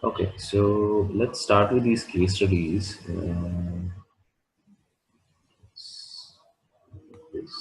Okay, so let's start with these case studies. This.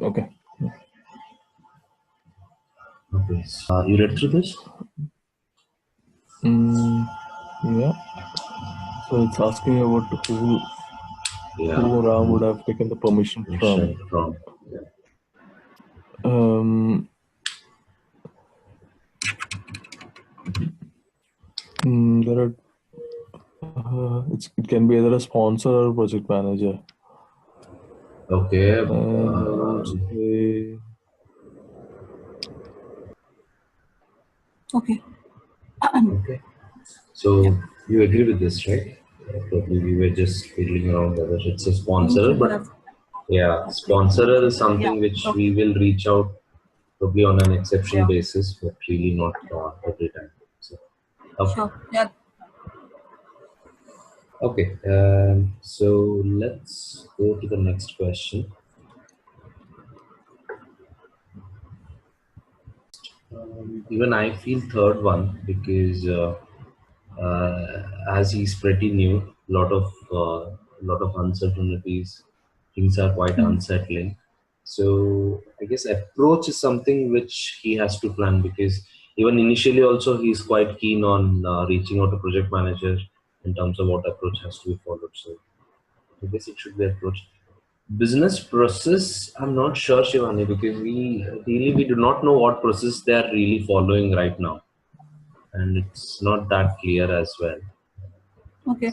Okay. Okay, so you read through this? Yeah. So it's asking about who Ram would have taken the permission from. There are. It can be either a sponsor or project manager. Okay. And I would say. Okay. Okay. So you agree with this, right? Probably we were just fiddling around whether it's a sponsor, but yeah, sponsorer is something which we will reach out probably on an exception basis, but really not every time. So, okay. Sure. Yeah. Okay. So let's go to the next question. Even I feel third one because as he's pretty new, lot of uncertainties. Things are quite unsettling. So I guess approach is something which he has to plan, because even initially also he's quite keen on reaching out to project manager in terms of what approach has to be followed. So I guess it should be approach. Business process, I'm not sure, Shivani, because we do not know what process they are really following right now, and it's not that clear as well. Okay.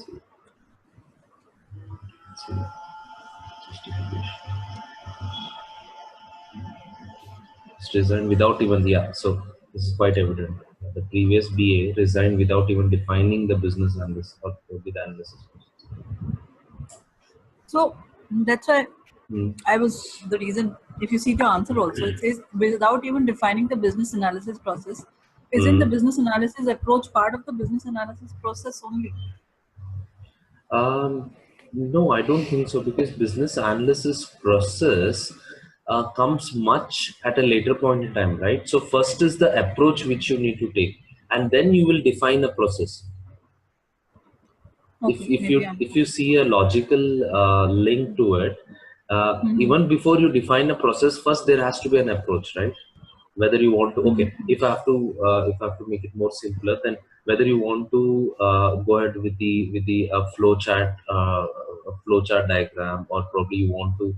It's resigned without even so this is quite evident. The previous BA resigned without even defining the business analysis or the analysis. So that's why I was the reason. If you see the answer also, it says without even defining the business analysis process. Isn't the business analysis approach part of the business analysis process only? No, I don't think so, because business analysis process comes much at a later point in time, right? So first is the approach which you need to take, and then you will define a process. Okay, If you see a logical link to it, even before you define a process, first there has to be an approach, right? Whether you want to, okay, if I have to make it more simpler, then whether you want to go ahead with the flowchart diagram, or probably you want to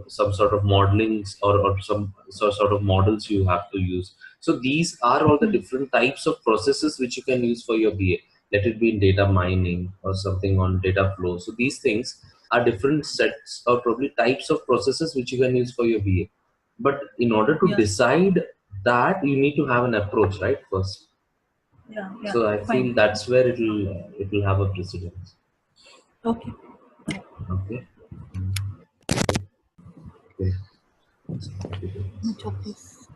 some sort of modelings, or some sort of models you have to use. So these are all the different types of processes which you can use for your BA. Let it be in data mining or something on data flow. So these things are different sets or probably types of processes which you can use for your BA. But in order to decide that, you need to have an approach, right? First. Yeah. So I feel that's where it'll have a precedence. Okay. Okay. Which of these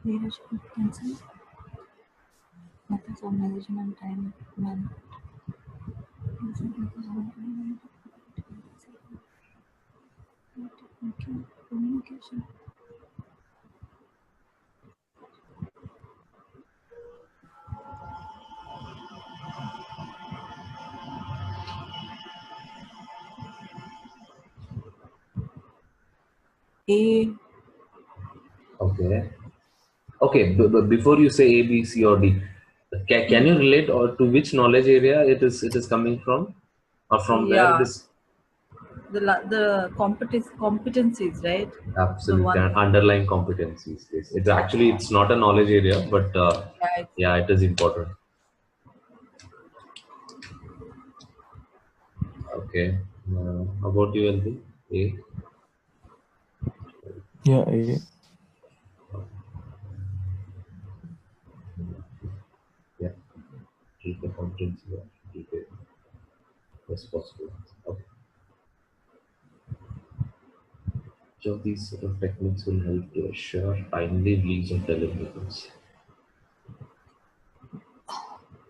leadership influences methods of management time management communication. A. Okay. Okay. But before you say A, B, C, or D, can you relate or to which knowledge area it is coming from, or from where it Yeah, is? the competencies, right? The Absolutely, one. and underlying competencies. Yes. It's actually it's not a knowledge area, but Yeah, yeah, it is important. Okay. How about you, Alvin? A. Yeah, A. Yeah. Treat the competency. Yeah. Treat it as possible. Okay. Which of these sort of techniques will help to assure timely release of deliverables?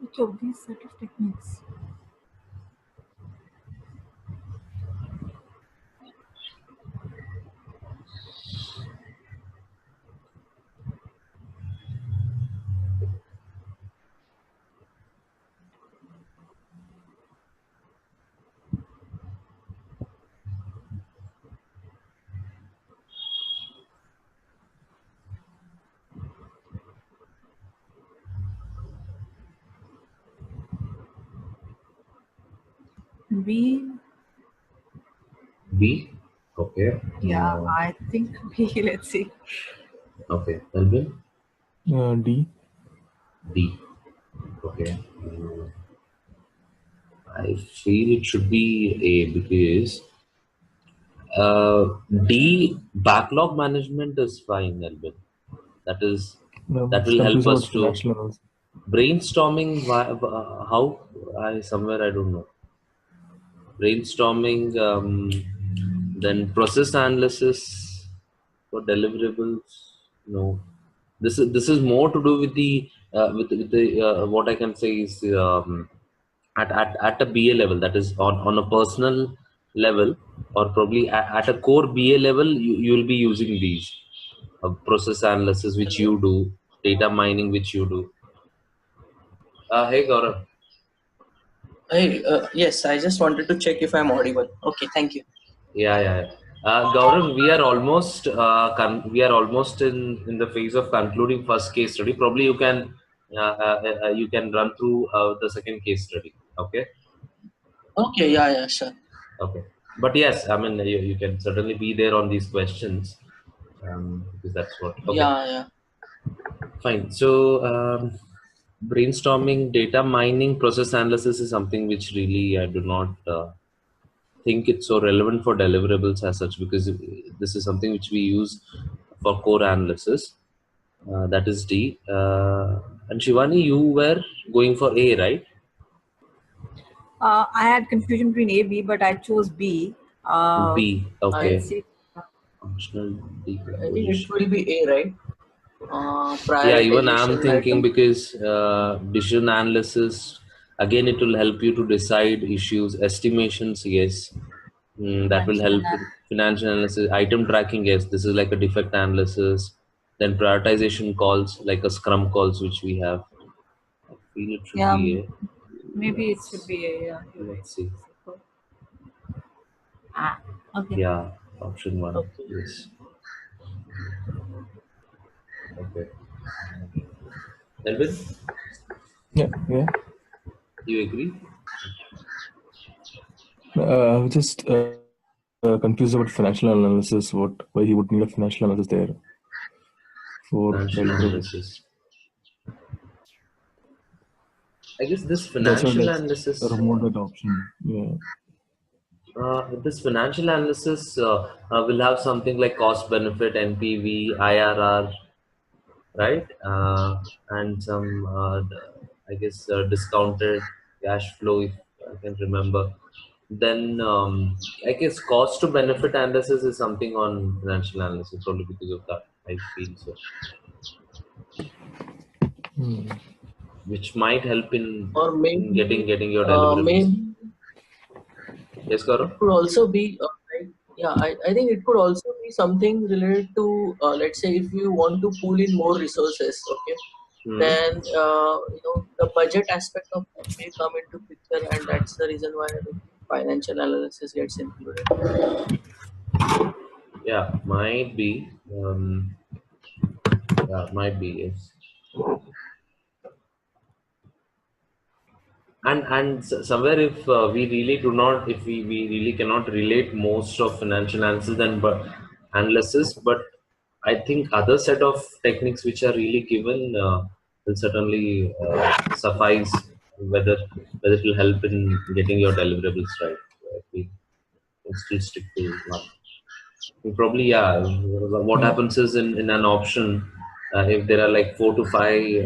which of these set of techniques? B. B. Okay. Yeah, I think B. Let's see. Okay. Alvin? D. D. Okay. I feel it should be A because D, backlog management is fine, Alvin. That is that It's will help confused about us to financial analysis. brainstorming. How I somewhere I don't know. Brainstorming, then process analysis for deliverables. No, this is more to do with the what I can say is at a BA level, that is on a personal level, or probably at a core BA level, you'll be using these process analysis which Hello. you do, data mining which you do. Hey Gaurav. Hey, yes, I just wanted to check if I'm audible. Okay, thank you. Yeah. Gaurav, we are almost in the phase of concluding first case study. Probably you can run through the second case study. Okay. Okay, yeah, sure. Okay. But yes, I mean you can certainly be there on these questions, because that's what. Okay. Yeah. Fine. So brainstorming, data mining, process analysis is something which really I do not think it's so relevant for deliverables as such, because this is something which we use for core analysis. That is D. And Shivani, you were going for A, right? I had confusion between A, B, but I chose B. B. I Let's Okay. see. Functional I think it decomposition. will be A, right? Yeah, even I'm Prioritization thinking item. because decision analysis, again, it will help you to decide issues. Estimations, yes. That will Financial help. analysis. Financial analysis, item tracking, yes. This is like a defect analysis. Then prioritization calls, like a scrum calls, which we have. I feel it should Yeah, be A. maybe it should Let's, be A. Yeah, you're right. let's see. Ah, okay. Yeah, option one. Okay. Yes. Okay. Elvin, Yeah. you agree? I was just confused about financial analysis. Why he would need a financial analysis there for Financial deliverables? analysis. I guess this That's why financial analysis. removed that option. Yeah. This financial analysis will have something like cost benefit, NPV, IRR, right? And some, I guess, discounted cash flow, if I can remember. Then I guess cost to benefit analysis is something on financial analysis, probably because of that. I feel so, which might help Or in maybe, getting your deliverables. maybe Yes, it Gaurav? could also be, I think it could also be something related to, let's say, if you want to pull in more resources, okay, Hmm. then the budget aspect of it may come into picture, and that's the reason why the financial analysis gets included. Yeah, might be. Yeah, might be. Yes. And somewhere, if we really do not, if we really cannot relate most of financial analysis and analysis, but I think other set of techniques which are really given will certainly suffice, whether it will help in getting your deliverables right. We can still stick to one. Probably, yeah. What happens is in an option, if there are like 4 to 5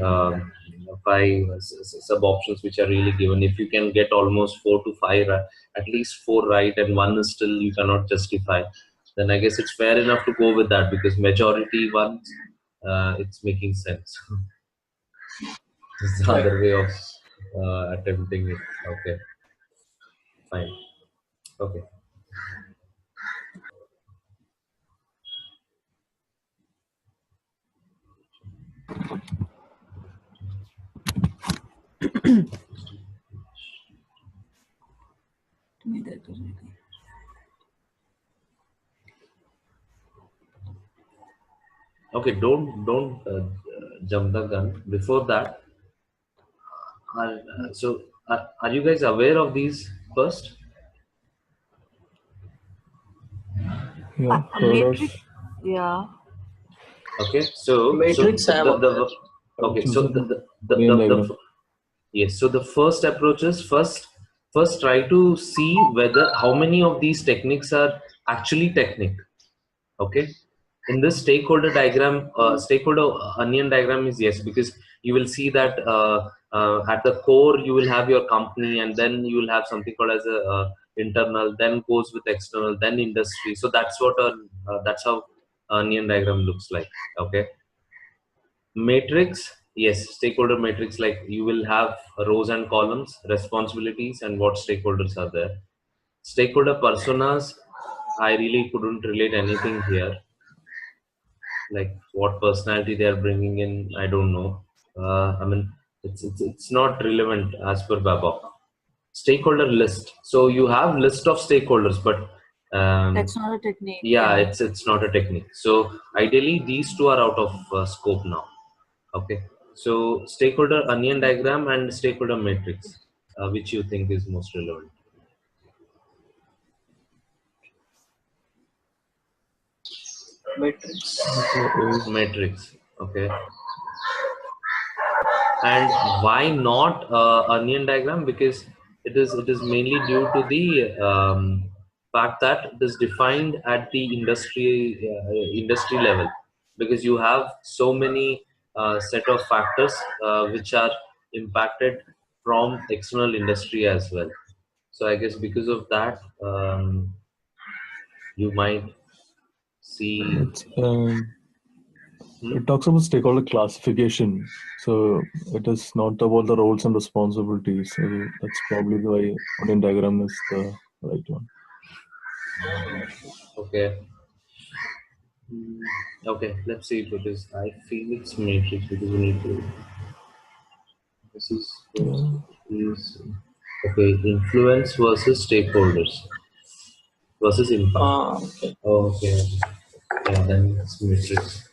sub options which are really given, if you can get almost 4 to 5, at least 4 right, and one is still you cannot justify, then I guess it's fair enough to go with that, because majority ones, it's making sense. It's the other way of attempting it. Okay, fine. Okay. Okay, don't jump the gun. Before that, are you guys aware of these first? Yeah, heard of Matrix. Yeah. Okay, so Matrix, I am aware. okay, so choosing Venn diagram. yes, so the first approach is first try to see whether how many of these techniques are actually technique. Okay, in this stakeholder diagram, stakeholder onion diagram is yes, because you will see that at the core you will have your company, and then you will have something called as a internal, then goes with external, then industry. So that's what that's how onion diagram looks like. Okay, matrix, yes, stakeholder matrix, like you will have rows and columns, responsibilities, and what stakeholders are there. Stakeholder personas, I really couldn't relate anything here, like what personality they are bringing in, I don't know. I mean, it's not relevant as per Babok. Stakeholder list, so you have list of stakeholders, but That's not a technique. yeah, it's not a technique. So ideally these two are out of scope now. Okay, so stakeholder onion diagram and stakeholder matrix, which you think is most relevant? Matrix. Matrix. Okay. And why not onion diagram? Because it is mainly due to the fact that it is defined at the industry level, because you have so many set of factors which are impacted from external industry as well. So I guess because of that, you might see. It talks about stakeholder classification, so it is not about the roles and responsibilities. So that's probably why onion diagram is the right one. Okay. Okay, let's see, because I feel it's matrix, because we need to. This is okay. Influence versus stakeholders versus impact. Okay. Oh, okay. Yeah, then it's matrix.